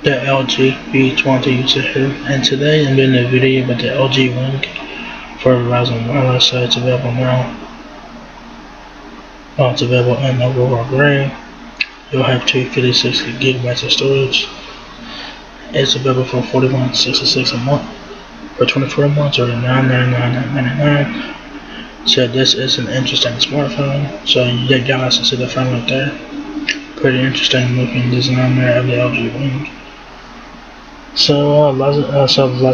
The LG V20 user here, and today I'm doing a video about the LG Wing for Verizon Wireless. So it's available now. It's available in overall gray. You'll have 256 gigabytes of storage. It's available for $41.66 a month for 24 months, or $999.99. So this is an interesting smartphone. So you guys can see the phone right there. Pretty interesting looking design there of the LG Wing. So let's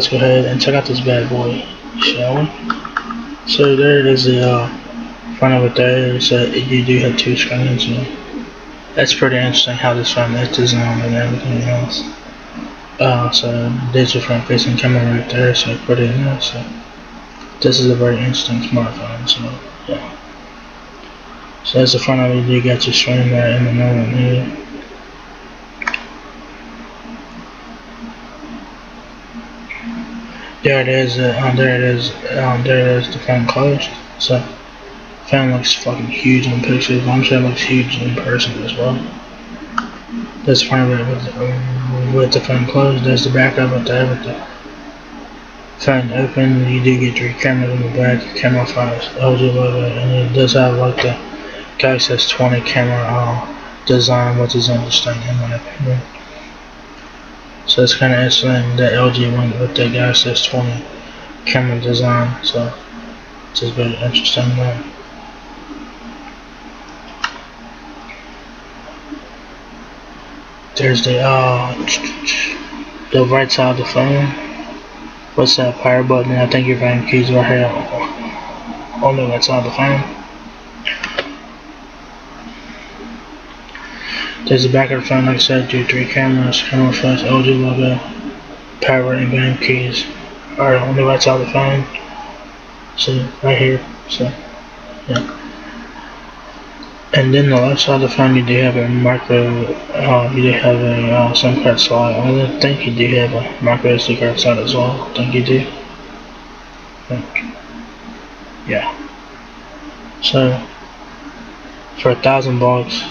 go ahead and check out this bad boy, shall we? So there it is, the front of it there. So you do have two screens. So that's pretty interesting how this phone is designed and everything else. So digital front facing camera right there. So pretty nice. So this is a very interesting smartphone. So yeah. So that's the front of it. You got your screen there in the middle here. There it is, the phone closed. So, phone looks fucking huge in pictures. I'm sure it looks huge in person as well. That's the front of it with the phone closed. There's the back of it there with the phone open. You do get three cameras in the back, camera 5 LG logo, and it does have like the Galaxy S20 camera design, which is interesting in my opinion. So it's kind of interesting that LG went with the Galaxy S20 camera design. So it's just very interesting there. There's the right side of the phone. What's that power button? I think your phone keys right here on the right side of the phone. There's the back of the phone, like I said, three cameras, camera flash, LG logo, power and game keys are on the right side of the phone. See, right here. So, yeah. And then the left side of the phone, you do have a you do have a SIM card slot. I think you do have a micro SD card slot as well. I think you do. Yeah. So, for $1,000,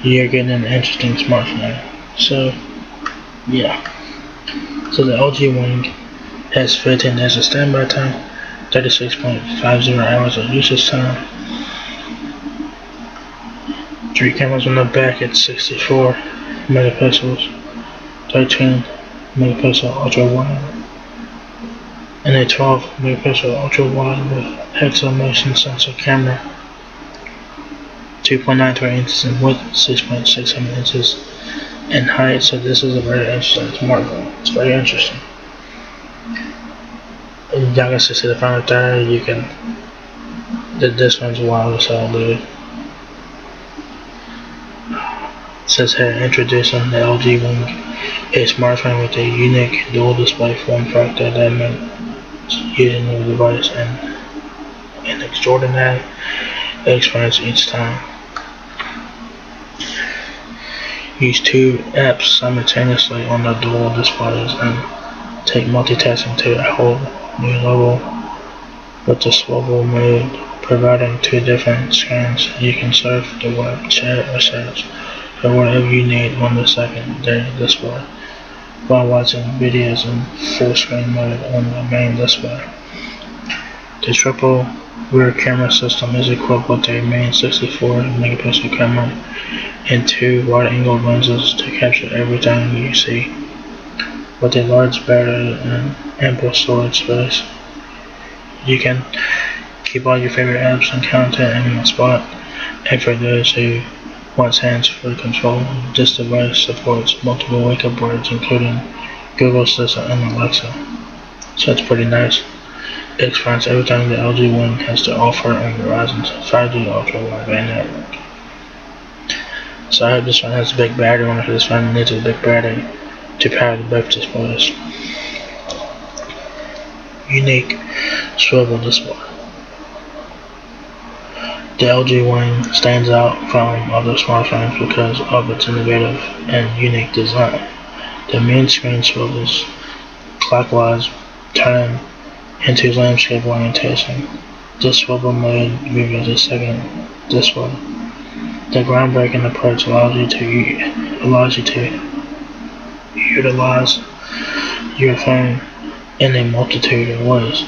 you're getting an interesting smartphone. So, yeah. So the LG Wing has 15 days of standby time, 36.50 hours of usage time, 3 cameras on the back at 64 megapixels, 13 megapixel ultra wide, and a 12 megapixel ultra wide with hexagon motion sensor camera, 2.93 inches in width, 6.67 inches in height. So this is a very interesting smartphone. It's very interesting. And y'all can see the front right there. You can. This one's wireless, I believe. It says here, introducing the LG Wing, a smartphone with a unique dual display form factor that makes using the device an extraordinary experience each time. Use 2 apps simultaneously on the dual displays and take multitasking to a whole new level with the swivel mode, providing 2 different screens. You can surf the web, chat, or search for whatever you need on the secondary display while watching videos in full screen mode on the main display. The triple rear camera system is equipped with a main 64 megapixel camera and 2 wide-angle lenses to capture everything you see. With a large battery and ample storage space, you can keep all your favorite apps and content in one spot. And for those who want hands-free control, this device supports multiple wake-up words, including Google Assistant and Alexa. So it's pretty nice. It expands everything the LG Wing has to offer on Verizon's 5G ultra-wideband network. So I hope this one has a big battery on it, because this one needs a big battery to power both displays. Unique swivel display. The LG Wing stands out from other smartphones because of its innovative and unique design. The main screen swivels clockwise, turning into landscape orientation. This swivel mode reveals a second display. The groundbreaking approach allows you to utilize your phone in a multitude of ways.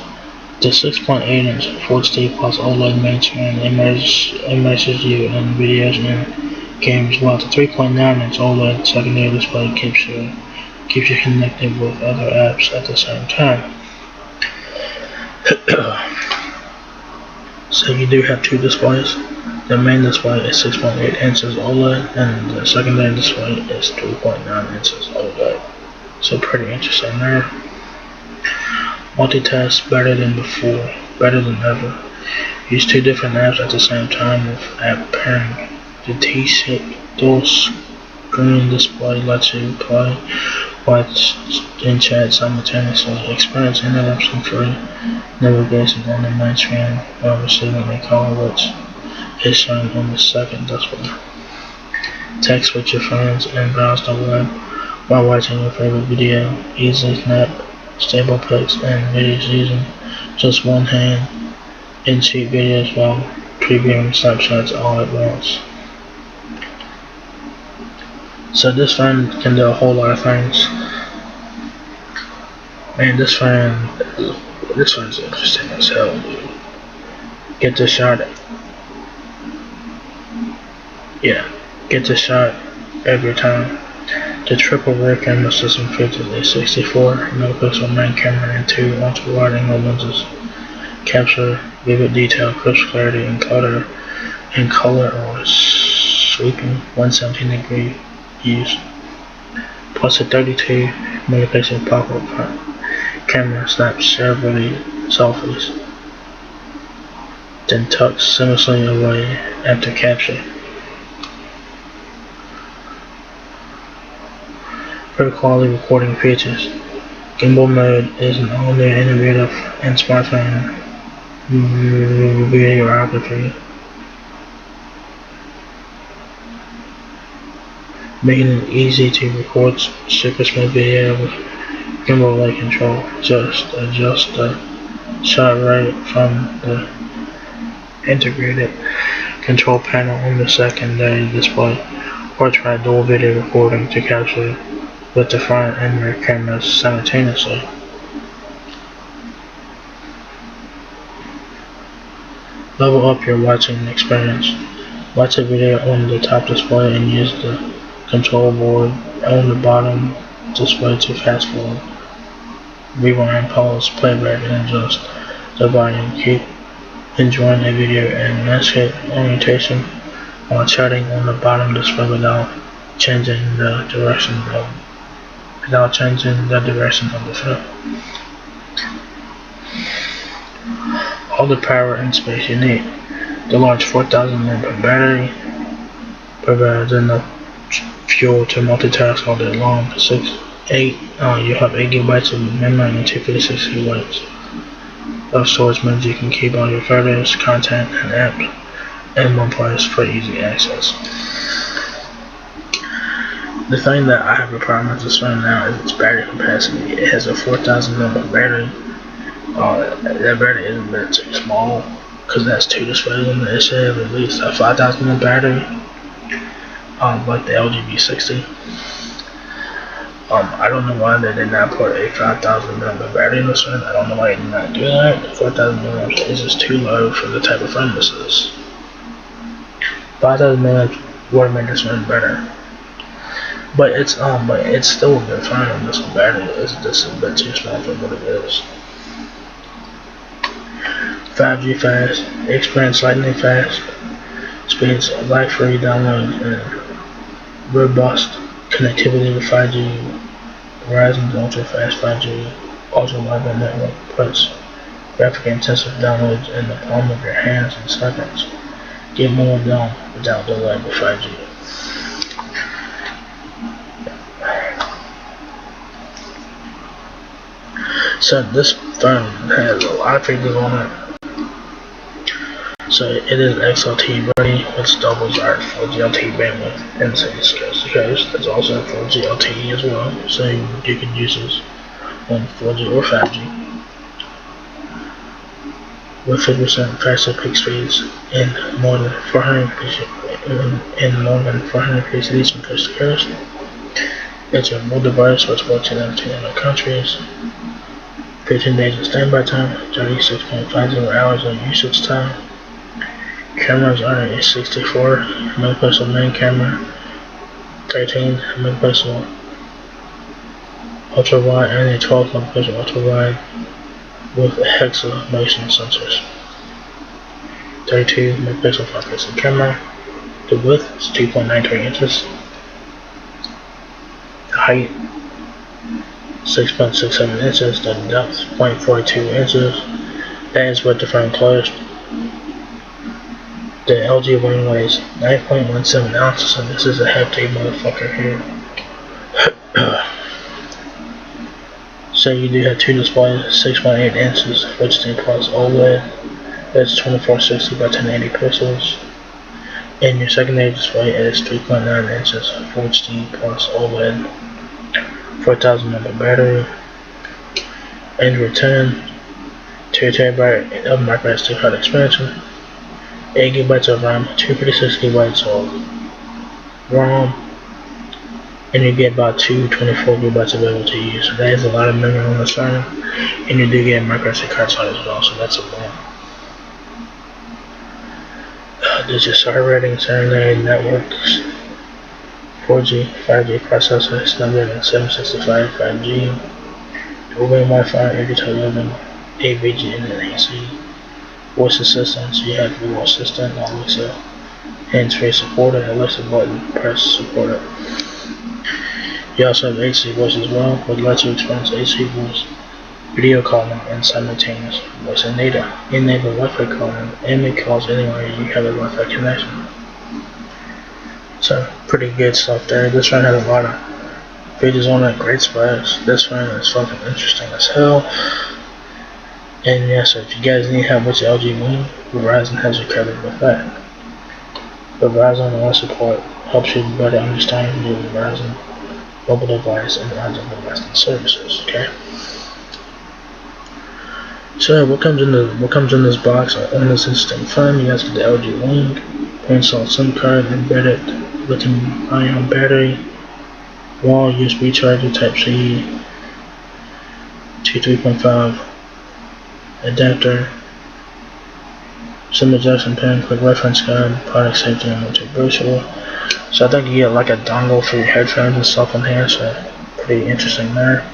The 6.8-inch Full HD Plus OLED main screen immerses you in videos and games, while the 3.9-inch OLED secondary display keeps you connected with other apps at the same time. So you do have two displays. The main display is 6.8 inches OLED, and the secondary display is 3.9 inches OLED. So pretty interesting there. Multitask better than before, better than ever. Use two different apps at the same time with app pairing. The T-shaped dual screen display lets you play, watch, and chat simultaneously. Experience interruption-free navigation on the main screen while receiving a call, which is shown on the second display. Text with your friends and browse the web while watching your favorite video. Easily snap stable pics and videos using just one hand, and shoot videos while previewing snapshots all at once. So this phone can do a whole lot of things. Man, this phone's interesting as hell, dude. Get the shot. Yeah, get the shot every time. The triple rear camera system features a 64 megapixel main camera and two ultra-wide angle lenses. Capture vivid detail, crisp clarity, and color or sweeping 117-degree views. Plus a 32 megapixel pop-up front camera snaps several selfies, then tucks seamlessly away after capture. Great quality recording features. Gimbal mode is an all-new innovative and smartphone videography, making it easy to record super smooth video with gimbal-like control. Just adjust the shot rate from the integrated control panel on the secondary display, or try dual video recording to capture with the front and rear cameras simultaneously. Level up your watching experience. Watch a video on the top display and use the control board on the bottom display to fast forward, rewind, pause, playback, and adjust the volume. Keep enjoying a video and landscape orientation while chatting on the bottom display without changing the direction of the film. All the power and space you need. The large 4,000 mAh battery provides enough fuel to multitask all day long. You have 8 gigabytes of memory and 256 gigabytes of storage, means you can keep all your photos, content, and apps in one place for easy access. The thing that I have a problem with this phone now is its battery capacity. It has a 4,000 mAh battery. That battery is a bit too small because that's two displays on it. It should have at least a 5,000 mAh battery, like the LG V60. I don't know why they did not put a 5,000 mAh battery in this phone. I don't know why they did not do that. 4,000 mAh is just too low for the type of phone this is. 5,000 mAh would have made this phone better. But it's still a good phone. This battery is just a bit too small for what it is. 5G fast, experience lightning fast speeds, lag-free download, and robust connectivity with 5G. Verizon's ultra-fast 5G ultra-wideband network puts graphic-intensive downloads in the palm of your hands in seconds. Get more done without delay with 5G. So this phone has a lot of features on it. So it is XLT ready, which doubles our 4G bandwidth and sends coast to coast. There's also 4G LTE as well, so you can use this on 4G or 5G. With 50% faster peak speeds and more than 400 PCDs from coast to coast. It's a mobile device which works in 17 other countries. 15 days of standby time, 36.50 hours of usage time. Cameras are a 64 megapixel main camera, 13 megapixel ultra wide, and a 12 megapixel ultra wide with hexa motion sensors. 32 megapixel front facing camera. The width is 2.93 inches. The height 6.67 inches. The depth 0.42 inches. That is with the front closed. The LG Wing weighs 9.17 ounces, and this is a hefty motherfucker here. So you do have two displays, 6.8 inches Full HD Plus OLED. That's 2460 by 1080 pixels. And your secondary display is 3.9 inches Full HD Plus OLED. 4000 mAh battery. Android 10. 2TB of micro SD card expansion. 8GB of RAM, 256GB of ROM, and you get about 224GB available to use. So that is a lot of memory on this phone, and you do get a micro SD card slot as well, so that's a win. This is SAR rating, secondary networks, 4G, 5G processor, Snapdragon 765 5G, dual-band Wi-Fi, 802.11, AVG, and AC. Voice assistant, so you have Google Assistant, Alexa, hands-free supported, Alexa button press supported. You also have HD voice as well, which lets you experience HD voice, video calling, and simultaneous voice and data. Enable Wi-Fi calling and make calls anywhere you have a Wi-Fi connection. So pretty good stuff there. This phone has a lot of features on it, great specs. This phone is fucking interesting as hell. And yeah, so if you guys need help with your LG Wing, Verizon has you covered with that. The Verizon Online Support helps you better understand your Verizon mobile device and Verizon Verizon services. Okay. So what comes in this box on this interesting phone? You guys get the LG Wing, pre-installed SIM card, embedded lithium-ion battery, wall USB charger Type-C to 3.5. adapter, SIM ejection pin, quick reference guide, product safety and multi brochure. So I think you get like a dongle for your headphones and stuff in here, so pretty interesting there.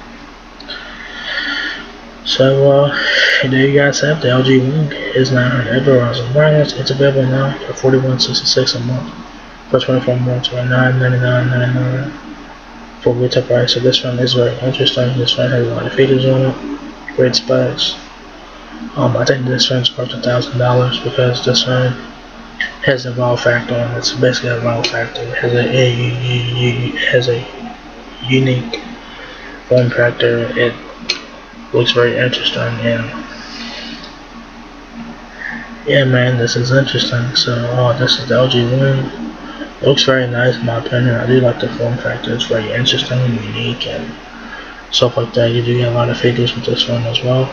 So there you guys have the LG Wing. Is now at Verizon Wireless. It's available now for $41.66 a month for 24 months, or $999.99 for retail price. So this phone is very interesting. This phone has a lot of features on it, great specs. I think this phone's worth $1,000 because this phone has a wow factor on it. It's basically a wow factor. It has a unique form factor. It looks very interesting, and yeah, man, this is interesting. So this is the LG Wing. It looks very nice in my opinion. I do like the form factor. It's very interesting and unique and stuff like that. You do get a lot of features with this one as well.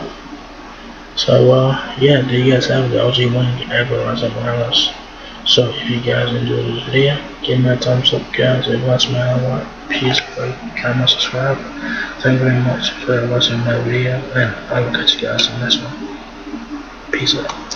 So yeah, there you guys have the LG Wing at Verizon Wireless. So if you guys enjoyed this video, give me a thumbs up, guys. If you watch my other please like, comment, subscribe. Thank you very much for watching my video, and I will catch you guys in the next one. Peace out.